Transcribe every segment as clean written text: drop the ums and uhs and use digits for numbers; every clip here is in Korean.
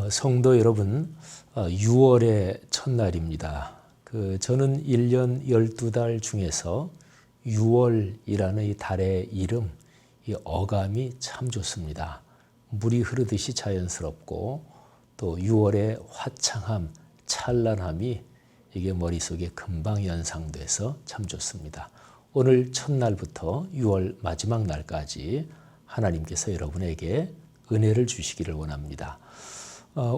성도 여러분, 6월의 첫날입니다. 저는 1년 12달 중에서 6월이라는 이 달의 이름, 이 어감이 참 좋습니다. 물이 흐르듯이 자연스럽고 또 6월의 화창함, 찬란함이 이게 머릿속에 금방 연상돼서 참 좋습니다. 오늘 첫날부터 6월 마지막 날까지 하나님께서 여러분에게 은혜를 주시기를 원합니다.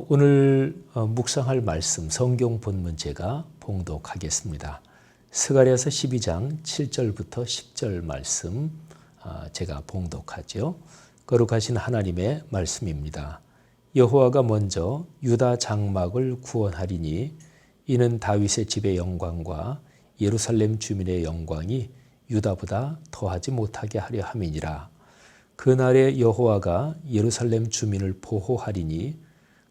오늘 묵상할 말씀 성경 본문 제가 봉독하겠습니다. 스가랴서 12장 7절부터 10절 말씀 제가 봉독하죠. 거룩하신 하나님의 말씀입니다. 여호와가 먼저 유다 장막을 구원하리니 이는 다윗의 집의 영광과 예루살렘 주민의 영광이 유다보다 더하지 못하게 하려 함이니라. 그날에 여호와가 예루살렘 주민을 보호하리니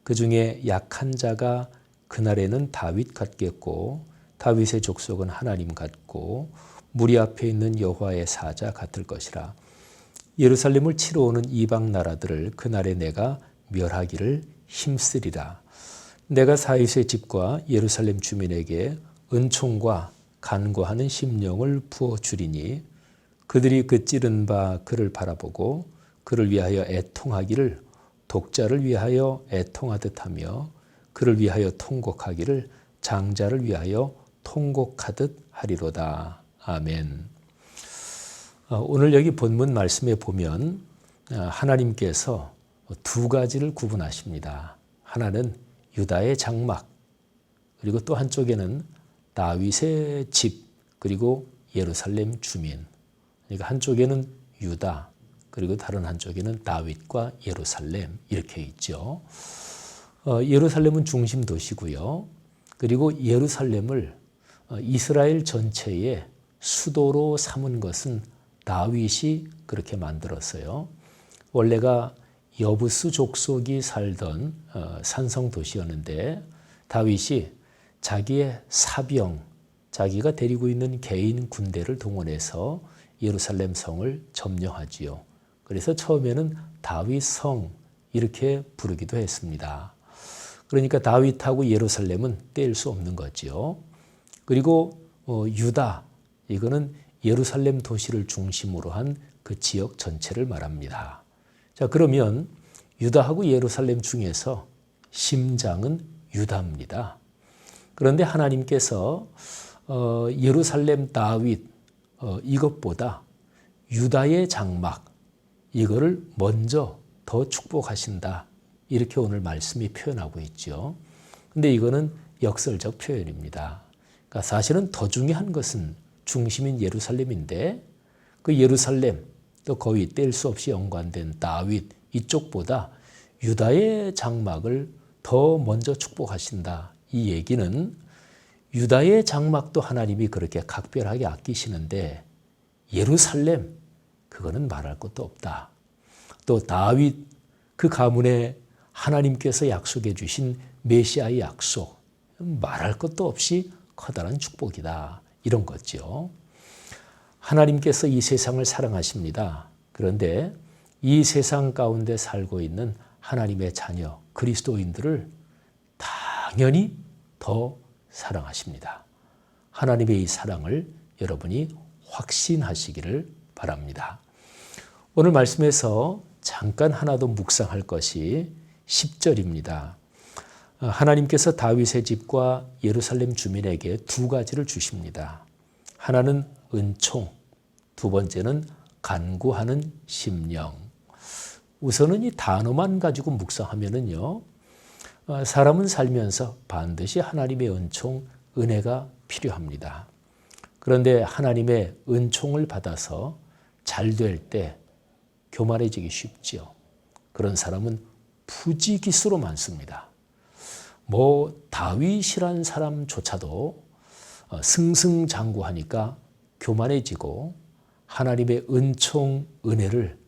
그 중에 약한 자가 그날에는 다윗 같겠고 다윗의 족속은 하나님 같고 무리 앞에 있는 여호와의 사자 같을 것이라. 예루살렘을 치러 오는 이방 나라들을 그날에 내가 멸하기를 힘쓰리라. 내가 다윗의 집과 예루살렘 주민에게 은총과 간구하는 심령을 부어주리니 그들이 그 찌른 바 그를 바라보고 그를 위하여 애통하기를 독자를 위하여 애통하듯 하며 그를 위하여 통곡하기를 장자를 위하여 통곡하듯 하리로다. 아멘. 오늘 여기 본문 말씀에 보면 하나님께서 두 가지를 구분하십니다. 하나는 유다의 장막, 그리고 또 한쪽에는 다윗의 집, 그리고 예루살렘 주민. 그러니까 한쪽에는 유다, 그리고 다른 한쪽에는 다윗과 예루살렘 이렇게 있죠. 예루살렘은 중심 도시고요. 그리고 예루살렘을 이스라엘 전체의 수도로 삼은 것은 다윗이 그렇게 만들었어요. 원래가 여부스 족속이 살던 산성 도시였는데 다윗이 자기의 사병, 자기가 데리고 있는 개인 군대를 동원해서 예루살렘 성을 점령하지요. 그래서 처음에는 다윗성 이렇게 부르기도 했습니다. 그러니까 다윗하고 예루살렘은 뗄 수 없는 거지요. 그리고 유다, 이거는 예루살렘 도시를 중심으로 한 그 지역 전체를 말합니다. 자, 그러면 유다하고 예루살렘 중에서 심장은 유다입니다. 그런데 하나님께서 예루살렘 다윗 이것보다 유다의 장막 이거를 먼저 더 축복하신다. 이렇게 오늘 말씀이 표현하고 있죠. 근데 이거는 역설적 표현입니다. 그러니까 사실은 더 중요한 것은 중심인 예루살렘인데 그 예루살렘 또 거의 뗄 수 없이 연관된 다윗 이쪽보다 유다의 장막을 더 먼저 축복하신다. 이 얘기는 유다의 장막도 하나님이 그렇게 각별하게 아끼시는데 예루살렘 그거는 말할 것도 없다. 또 다윗 그 가문에 하나님께서 약속해 주신 메시아의 약속 말할 것도 없이 커다란 축복이다. 이런 거죠. 하나님께서 이 세상을 사랑하십니다. 그런데 이 세상 가운데 살고 있는 하나님의 자녀 그리스도인들을 당연히 더 사랑하십니다. 하나님의 이 사랑을 여러분이 확신하시기를 바랍니다. 오늘 말씀에서 잠깐 하나 더 묵상할 것이 10절입니다. 하나님께서 다윗의 집과 예루살렘 주민에게 두 가지를 주십니다. 하나는 은총, 두 번째는 간구하는 심령. 우선은 이 단어만 가지고 묵상하면은요, 사람은 살면서 반드시 하나님의 은총, 은혜가 필요합니다. 그런데 하나님의 은총을 받아서 잘 될 때 교만해지기 쉽지요. 그런 사람은 부지기수로 많습니다. 다윗이란 사람조차도 승승장구하니까 교만해지고 하나님의 은총, 은혜를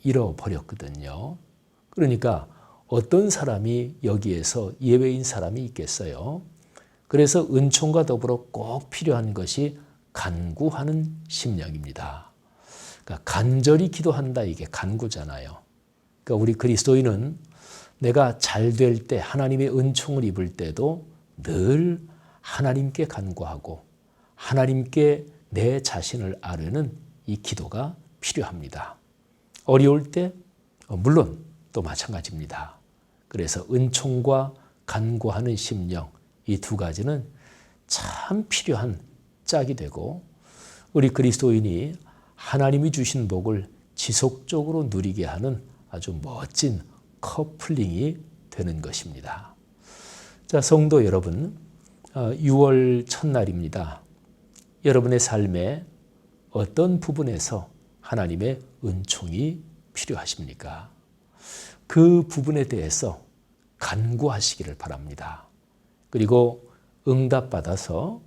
잃어버렸거든요. 그러니까 어떤 사람이 여기에서 예외인 사람이 있겠어요. 그래서 은총과 더불어 꼭 필요한 것이 간구하는 심령입니다. 그러니까 간절히 기도한다 이게 간구잖아요. 그러니까 우리 그리스도인은 내가 잘 될 때, 하나님의 은총을 입을 때도 늘 하나님께 간구하고 하나님께 내 자신을 아뢰는 이 기도가 필요합니다. 어려울 때 물론 또 마찬가지입니다. 그래서 은총과 간구하는 심령, 이 두 가지는 참 필요한 짝이 되고 우리 그리스도인이 하나님이 주신 복을 지속적으로 누리게 하는 아주 멋진 커플링이 되는 것입니다. 자, 성도 여러분, 6월 첫날입니다. 여러분의 삶에 어떤 부분에서 하나님의 은총이 필요하십니까? 그 부분에 대해서 간구하시기를 바랍니다. 그리고 응답받아서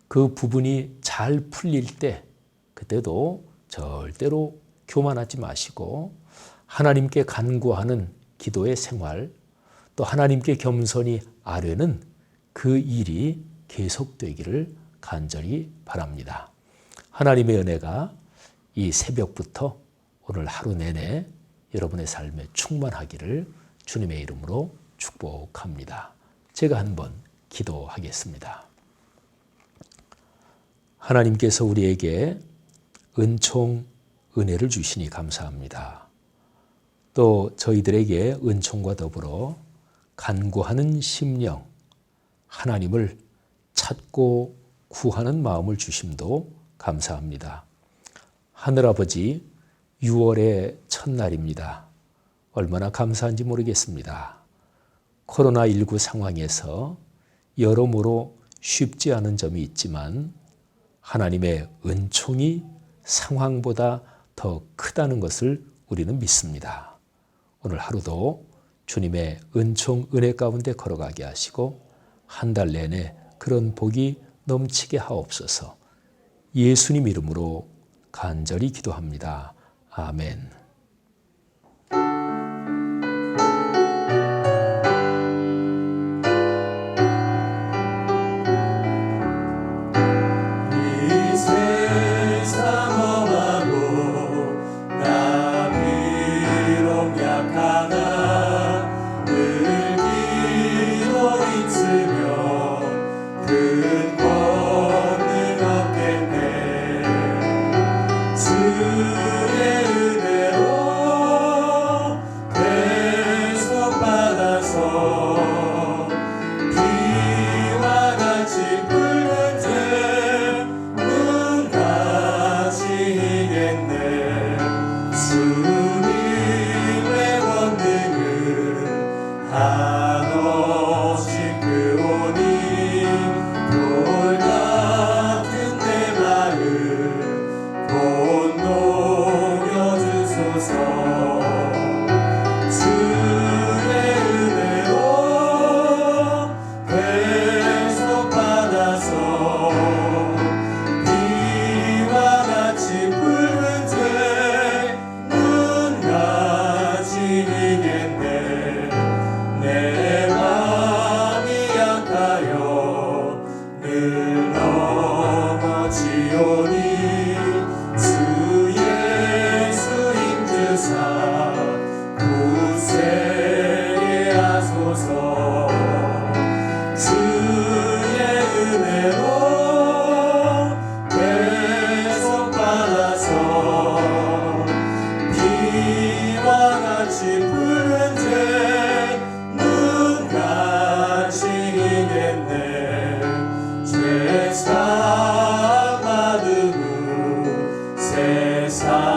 그 부분이 잘 풀릴 때 그때도 절대로 교만하지 마시고 하나님께 간구하는 기도의 생활, 또 하나님께 겸손히 아뢰는 그 일이 계속되기를 간절히 바랍니다. 하나님의 은혜가 이 새벽부터 오늘 하루 내내 여러분의 삶에 충만하기를 주님의 이름으로 축복합니다. 제가 한번 기도하겠습니다. 하나님께서 우리에게 은총, 은혜를 주시니 감사합니다. 또 저희들에게 은총과 더불어 간구하는 심령, 하나님을 찾고 구하는 마음을 주심도 감사합니다. 하늘아버지, 6월의 첫날입니다. 얼마나 감사한지 모르겠습니다. 코로나19 상황에서 여러모로 쉽지 않은 점이 있지만 하나님의 은총이 상황보다 더 크다는 것을 우리는 믿습니다. 오늘 하루도 주님의 은총, 은혜 가운데 걸어가게 하시고 한 달 내내 그런 복이 넘치게 하옵소서. 예수님 이름으로 간절히 기도합니다. 아멘. 세상